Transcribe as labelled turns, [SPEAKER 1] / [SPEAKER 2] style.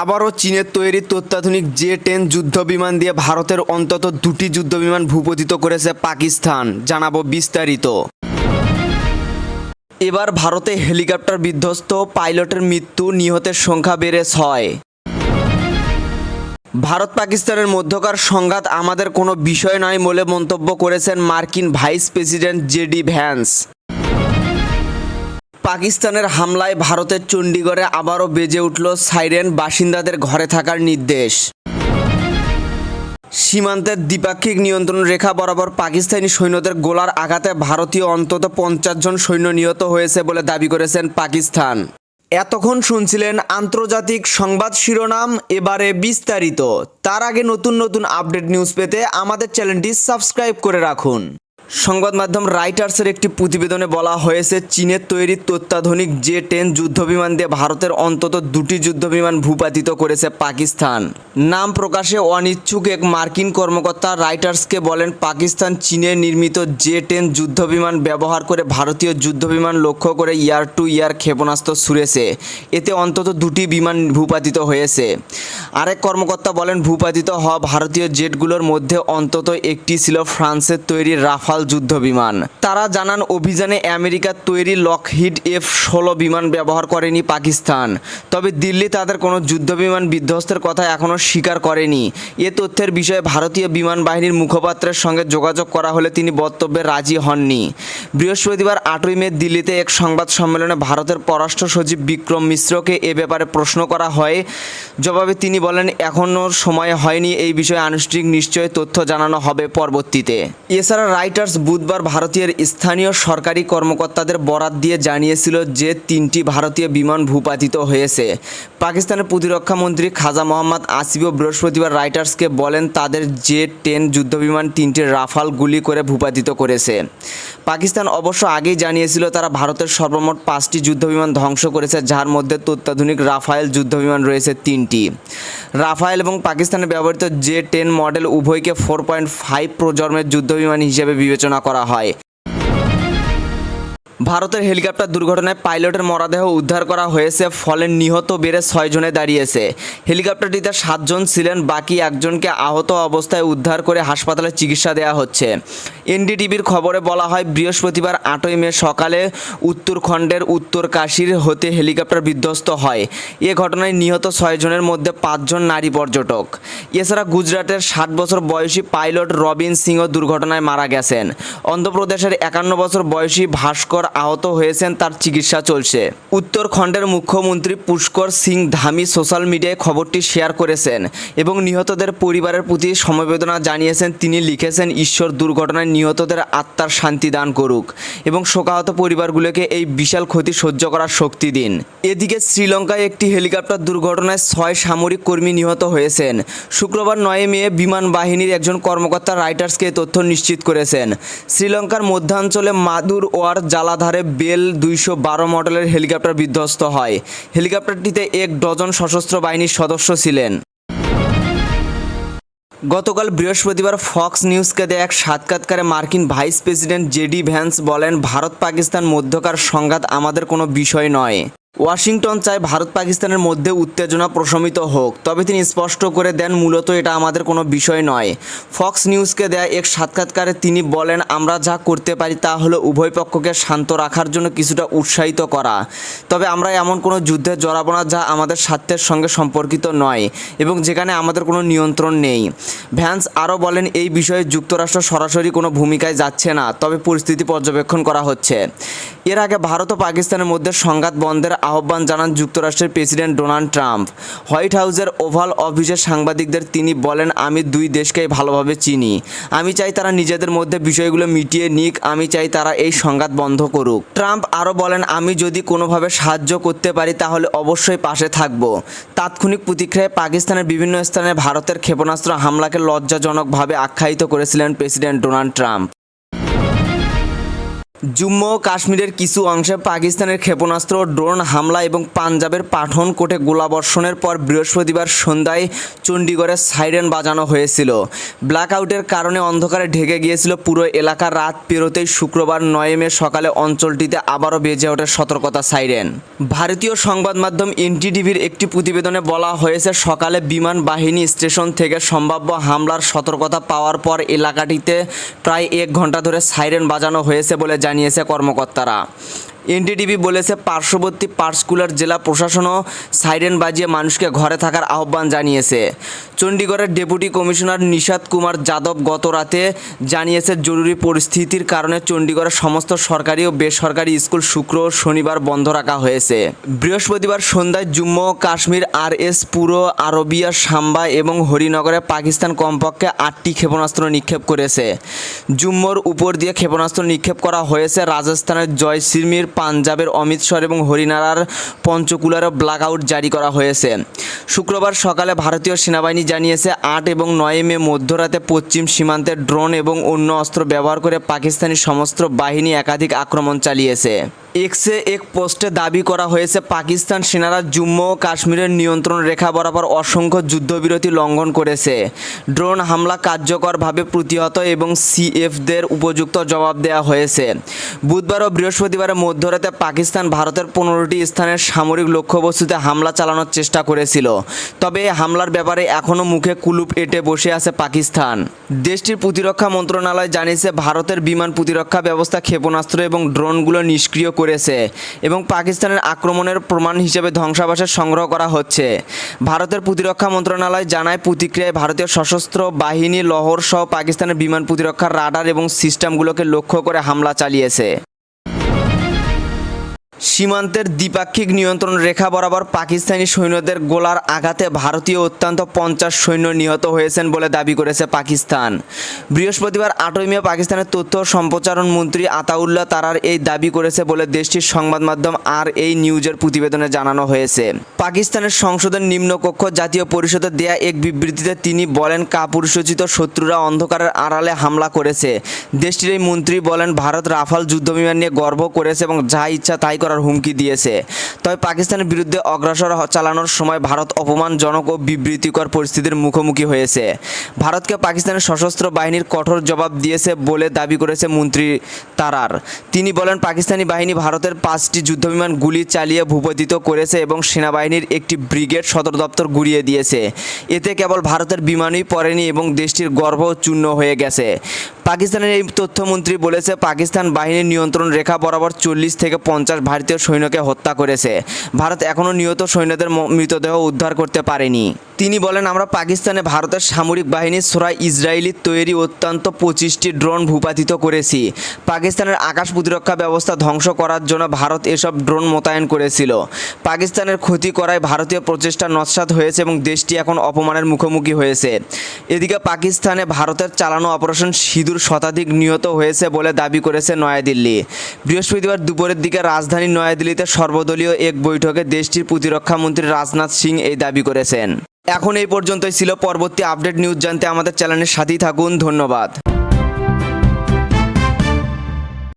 [SPEAKER 1] আবারও চীনের তৈরি অত্যাধুনিক জে-10 যুদ্ধবিমান দিয়ে ভারতের অন্তত দুটি যুদ্ধবিমান ভূপাতিত করেছে পাকিস্তান। জানাবো বিস্তারিত। এবার ভারতে হেলিকপ্টার বিধ্বস্ত, পাইলটের মৃত্যু, নিহতের সংখ্যা বেড়ে 6। ভারত পাকিস্তানের মধ্যকার সংঘাত আমাদের কোনো বিষয় নয় বলে মন্তব্য করেছেন মার্কিন ভাইস প্রেসিডেন্ট জেডি ভ্যান্স। পাকিস্তানের হামলায় ভারতের চণ্ডীগড়ে আবারও বেজে উঠল সাইরেন, বাসিন্দাদের ঘরে থাকার নির্দেশ। সীমান্তের দ্বিপাক্ষিক নিয়ন্ত্রণ রেখা বরাবর পাকিস্তানি সৈন্যদের গোলার আঘাতে ভারতীয় অন্তত 50 জন সৈন্য নিহত হয়েছে বলে দাবি করেছেন পাকিস্তান। এতক্ষণ শুনছিলেন আন্তর্জাতিক সংবাদ শিরোনাম, এবারে বিস্তারিত। তার আগে নতুন নতুন আপডেট নিউজ পেতে আমাদের চ্যানেলটি সাবস্ক্রাইব করে রাখুন। সংবাদ মাধ্যম রাইটার্সের একটি প্রতিবেদনে বলা হয়েছে, চীনের তৈরি অত্যাধুনিক জে-10 যুদ্ধবিমান দিয়ে ভারতের অন্তত দুটি যুদ্ধবিমান ভূপাতিত করেছে পাকিস্তান। নাম প্রকাশে অনিচ্ছুক এক মার্কিন কর্মকর্তা রাইটার্সকে বলেন, পাকিস্তান চীনে নির্মিত জে-10 যুদ্ধবিমান ব্যবহার করে ভারতীয় যুদ্ধবিমান লক্ষ্য করে এয়ার টু এয়ার ক্ষেপণাস্ত্র ছুড়েছে। এতে অন্তত দুটি বিমান ভূপাতিত হয়েছে। আরেক কর্মকর্তা বলেন, ভূপাতিত হওয়া ভারতীয় জেটগুলোর মধ্যে অন্তত একটি ছিল ফ্রান্সের তৈরি রাফাল যুদ্ধবিমান। তারা জানান, অভিযানে আমেরিকার তৈরি লকহিড F-16 বিমান ব্যবহার করেনি পাকিস্তান। তবে দিল্লি তাদের কোনো যুদ্ধবিমান বিধ্বস্তের কথা এখনও স্বীকার করেনি। এ তথ্যের বিষয়ে ভারতীয় বিমান বাহিনীর মুখপাত্রের সঙ্গে যোগাযোগ করা হলে তিনি বক্তব্যে রাজি হননি। বৃহস্পতিবার 8ই মে দিল্লিতে এক সংবাদ সম্মেলনে ভারতের পররাষ্ট্র সচিব বিক্রম মিশ্রকে এ ব্যাপারে প্রশ্ন করা হয়। জবাবে তিনি বলেন, এখনও সময় হয়নি, এই বিষয়ে আনুষ্ঠানিক নিশ্চয় তথ্য জানানো হবে পরবর্তীতে। এছাড়া রাইটার্স বুধবার ভারতীয় স্থানীয় সরকারি কর্মকর্তাদের বরাত দিয়ে জানিয়েছিল যে 3টি ভারতীয় বিমান ভূপাতিত হয়েছে। পাকিস্তানের প্রতিরক্ষা মন্ত্রী খাজা মোহাম্মদ আসিফও বৃহস্পতিবার রাইটার্সকে বলেন, তাদের জে-10 যুদ্ধবিমান 3টি রাফাল গুলি করে ভূপাতিত করেছে। পাকিস্তান অবশ্য আগেই জানিয়েছিল তারা ভারতের সর্বমোট 5টি যুদ্ধবিমান ধ্বংস করেছে, যার মধ্যে অত্যাধুনিক রাফায়েল যুদ্ধবিমান রয়েছে 3টি। রাফায়েল এবং পাকিস্তানে ব্যবহৃত জে-10 মডেল উভয়কে 4.5 প্রজন্মের যুদ্ধবিমান হিসেবে বিবেচনা করা হয়। ভারতের হেলিকপ্টার দুর্ঘটনায় পাইলটের মরদেহ উদ্ধার করা হয়েছে, ফলে নিহত বেড়ে 6 জনে দাঁড়িয়েছে। হেলিকপ্টারটিতে 7 জন ছিলেন, বাকি একজনকে আহত অবস্থায় উদ্ধার করে হাসপাতালে চিকিৎসা দেওয়া হচ্ছে। এনডিটিভির খবরে বলা হয়, বৃহস্পতিবার 8ই মে সকালে উত্তরাখণ্ডের উত্তর কাশীর হতে হেলিকপ্টার বিধ্বস্ত হয়। এ ঘটনায় নিহত 6 জনের মধ্যে 5 জন নারী পর্যটক। এছাড়া গুজরাটের 60 বছর বয়সী পাইলট রবিন সিংও দুর্ঘটনায় মারা গেছেন। অন্ধ্রপ্রদেশের 51 বছর বয়সী ভাস্কর আহত হয়েছেন, তার চিকিৎসা চলছে। উত্তরাখণ্ডের মুখ্যমন্ত্রী পুষ্কর সিং ধামি সোশ্যাল মিডিয়ায় খবরটি শেয়ার করেছেন এবং নিহতদের পরিবারের প্রতি সমবেদনা জানিয়েছেন। তিনি লিখেছেন, ঈশ্বর দুর্ঘটনায় নিহতদের আত্মার শান্তি দান করুক এবং শোকাহত পরিবারগুলোকে এই বিশাল ক্ষতি সহ্য করার শক্তি দিন। এদিকে শ্রীলঙ্কায় একটি হেলিকপ্টার দুর্ঘটনায় 6 সামরিক কর্মী নিহত হয়েছেন। শুক্রবার 9 মে বিমান বাহিনীর একজন কর্মকর্তা রাইটার্সকে তথ্য নিশ্চিত করেছেন। শ্রীলঙ্কার মধ্যাঞ্চলে মাদুর ওয়ার জালাধারে বেল 212 মডেলের হেলিকপ্টার বিধ্বস্ত হয়। হেলিকপ্টারটিতে 1 ডজন সশস্ত্র বাহিনীর সদস্য ছিলেন। গতকাল বৃহস্পতিবার ফক্স নিউজকে দেয়া এক সাক্ষাৎকারে মার্কিন ভাইস প্রেসিডেন্ট জেডি ভ্যান্স বলেন, ভারত পাকিস্তান মধ্যকার সংঘাত আমাদের কোনো বিষয় নয়। ওয়াশিংটন চায় ভারত পাকিস্তানের মধ্যে উত্তেজনা প্রশমিত হোক, তবে তিনি স্পষ্ট করে দেন, মূলত এটা আমাদের কোনো বিষয় নয়। ফক্স নিউজকে দেয়া এক সাক্ষাৎকারে তিনি বলেন, আমরা যা করতে পারি তা হলো উভয় পক্ষকে শান্ত রাখার জন্য কিছুটা উৎসাহিত করা। তবে আমরা এমন কোনো যুদ্ধে জড়াবো না যা আমাদের স্বার্থের সঙ্গে সম্পর্কিত নয় এবং যেখানে আমাদের কোনো নিয়ন্ত্রণ নেই। ভ্যান্স আরও বলেন, এই বিষয়ে যুক্তরাষ্ট্র সরাসরি কোনো ভূমিকায় যাচ্ছে না, তবে পরিস্থিতি পর্যবেক্ষণ করা হচ্ছে। এর আগে ভারত ও পাকিস্তানের মধ্যে সংঘাত বন্ধের আহ্বান জানান যুক্তরাষ্ট্রের প্রেসিডেন্ট ডোনাল্ড ট্রাম্প। হোয়াইট হাউসের ওভাল অফিসের সাংবাদিকদের তিনি বলেন, আমি দুই দেশকেই ভালোভাবে চিনি। আমি চাই তারা নিজেদের মধ্যে বিষয়গুলো মিটিয়ে নিক। আমি চাই তারা এই সংঘাত বন্ধ করুক। ট্রাম্প আরও বলেন, আমি যদি কোনোভাবে সাহায্য করতে পারি তাহলে অবশ্যই পাশে থাকব। তাৎক্ষণিক প্রতিক্রিয়ায় পাকিস্তানের বিভিন্ন স্থানে ভারতের ক্ষেপণাস্ত্র হামলাকে লজ্জাজনকভাবে আখ্যায়িত করেছিলেন প্রেসিডেন্ট ডোনাল্ড ট্রাম্প। জম্মু ও কাশ্মীরের কিছু অংশে পাকিস্তানের ক্ষেপণাস্ত্র ও ড্রোন হামলা এবং পাঞ্জাবের পাঠানকোটে গোলাবর্ষণের পর বৃহস্পতিবার সন্ধ্যায় চণ্ডীগড়ে সাইরেন বাজানো হয়েছিল। ব্ল্যাকআউটের কারণে অন্ধকারে ঢেকে গিয়েছিল পুরো এলাকা। রাত পেরোতেই শুক্রবার 9 মে সকালে অঞ্চলটিতে আবারও বেজে ওঠে সতর্কতা সাইরেন। ভারতীয় সংবাদ মাধ্যম এনডিটিভির একটি প্রতিবেদনে বলা হয়েছে, সকালে বিমান বাহিনী স্টেশন থেকে সম্ভাব্য হামলার সতর্কতা পাওয়ার পর এলাকাটিতে প্রায় 1 ঘন্টা ধরে সাইরেন বাজানো হয়েছে বলে জানিয়েছে কর্মকর্তারা। এনডিটিভি বলেছে, পার্শ্ববর্তী পার্টিকুলার জেলা প্রশাসনও সাইরেন বাজিয়ে মানুষকে ঘরে থাকার আহ্বান জানিয়েছে। চণ্ডীগড়ের ডেপুটি কমিশনার নিশাত কুমার যাদব গত রাতে জানিয়েছে, জরুরি পরিস্থিতির কারণে চণ্ডীগড়ের সমস্ত সরকারি ও বেসরকারি স্কুল শুক্র ও শনিবার বন্ধ রাখা হয়েছে। বৃহস্পতিবার সন্ধ্যায় জম্মু ও কাশ্মীর RS পূর্ব আরবিয়া সাম্বা এবং হরিনগরে পাকিস্তান কমপক্ষে 8টি ক্ষেপণাস্ত্র নিক্ষেপ করেছে। জম্মুর উপর দিয়ে ক্ষেপণাস্ত্র নিক্ষেপ করা হয়েছে। রাজস্থানের জয়সিরমির, পাঞ্জাবের অমৃতসর এবং হরিয়ানার পঞ্চকুলারও ব্ল্যাকআউট জারি করা হয়েছে। শুক্রবার সকালে ভারতীয় সেনাবাহিনী জানিয়েছে, 8 এবং 9 মে মধ্যরাতে পশ্চিম সীমান্তে ড্রোন এবং অন্য অস্ত্র ব্যবহার করে পাকিস্তানি সশস্ত্র বাহিনী একাধিক আক্রমণ চালিয়েছে। এক্সে এক পোস্টে দাবি করা হয়েছে, পাকিস্তান সেনারা জম্মু ও কাশ্মীরের নিয়ন্ত্রণ রেখা বরাবর অসংখ্য যুদ্ধবিরতি লঙ্ঘন করেছে। ড্রোন হামলা কার্যকরভাবে প্রতিহত এবং CFদের উপযুক্ত জবাব দেওয়া হয়েছে। বুধবার ও বৃহস্পতিবারের মধ্যরাতে পাকিস্তান ভারতের 15টি স্থানের সামরিক লক্ষ্যবস্তুতে হামলা চালানোর চেষ্টা করেছিল। তবে এই হামলার ব্যাপারে এখনও মুখে কুলুপ এঁটে বসে আছে পাকিস্তান। দেশটির প্রতিরক্ষা মন্ত্রণালয় জানিয়েছে, ভারতের বিমান প্রতিরক্ষা ব্যবস্থা ক্ষেপণাস্ত্র এবং ড্রোনগুলো নিষ্ক্রিয় করেছে এবং পাকিস্তানের আক্রমণের প্রমাণ হিসেবে ধ্বংসাবশেষ সংগ্রহ করা হচ্ছে। ভারতের প্রতিরক্ষা মন্ত্রণালয় জানায়, প্রতিক্রিয়ায় ভারতীয় সশস্ত্র বাহিনী লাহোর সহ পাকিস্তানের বিমান প্রতিরক্ষার রাডার এবং সিস্টেমগুলোকে লক্ষ্য করে হামলা চালিয়েছে। সীমান্তের দ্বিপাক্ষিক নিয়ন্ত্রণ রেখা বরাবর পাকিস্তানি সৈন্যদের গোলার আঘাতে ভারতীয় অত্যন্ত 50 সৈন্য নিহত হয়েছেন বলে দাবি করেছে পাকিস্তান। বৃহস্পতিবার 8 মে পাকিস্তানের তথ্য ও সম্প্রচারণ মন্ত্রী আতাউল্লাহ তারার এই দাবি করেছে বলে দেশটির সংবাদ মাধ্যম RA নিউজের প্রতিবেদনে জানানো হয়েছে। পাকিস্তানের সংসদের নিম্নকক্ষ জাতীয় পরিষদে দেয়া এক বিবৃতিতে তিনি বলেন, কাপুরুষোচিত শত্রুরা অন্ধকারের আড়ালে হামলা করেছে। দেশটির এই মন্ত্রী বলেন, ভারত রাফাল যুদ্ধবিমান নিয়ে গর্ব করেছে এবং যা ইচ্ছা তাই করার হুমকি দিয়েছে। তবে পাকিস্তানের বিরুদ্ধে অগ্রসর চালানোর সময় ভারত অপমানজনক ও বিবৃতিকর পরিস্থিতির মুখোমুখি হয়েছে। ভারতকে পাকিস্তানের সশস্ত্র বাহিনীর কঠোর জবাব দিয়েছে বলে দাবি করেছে মন্ত্রী তারার। তিনি বলেন, পাকিস্তানি বাহিনী ভারতের 5টি যুদ্ধবিমান গুলি চালিয়ে ভূপাতিত করেছে এবং সেনাবাহিনীর একটি ব্রিগেড সদর দপ্তর গুড়িয়ে দিয়েছে। এতে কেবল ভারতের বিমানই পড়েনি এবং দেশটির গর্ব চূর্ণ হয়ে গেছে। পাকিস্তানের এই তথ্যমন্ত্রী বলেছে, পাকিস্তান বাহিনীর নিয়ন্ত্রণ রেখা বরাবর 40 থেকে 50 ভারতীয় সৈন্যকে হত্যা করেছে। ভারত এখনও নিহত সৈন্যদের মৃতদেহ উদ্ধার করতে পারেনি। তিনি বলেন, আমরা পাকিস্তানে ভারতের সামরিক বাহিনীর ছোড়া ইসরায়েলি তৈরি অত্যন্ত 25টি ড্রোন ভূপাতিত করেছি। পাকিস্তানের আকাশ প্রতিরক্ষা ব্যবস্থা ধ্বংস করার জন্য ভারত এসব ড্রোন মোতায়েন করেছিল। পাকিস্তানের ক্ষতি করায় ভারতীয় প্রচেষ্টা নস্যাৎ হয়েছে এবং দেশটি এখন অপমানের মুখোমুখি হয়েছে। এদিকে পাকিস্তানে ভারতের চালানো অপারেশন সিঁদুর শতাধিক নিহত হয়েছে বলে দাবি করেছে নয়াদিল্লি। বৃহস্পতিবার দুপুরের দিকে রাজধানী নয়াদিল্লিতে সর্বদলীয় এক বৈঠকে দেশটির প্রতিরক্ষা মন্ত্রী রাজনাথ সিং এই দাবি করেছেন। এখন এই পর্যন্তই ছিল। পরবর্তী আপডেট নিউজ জানতে আমাদের চ্যানেলের সাথেই থাকুন। ধন্যবাদ।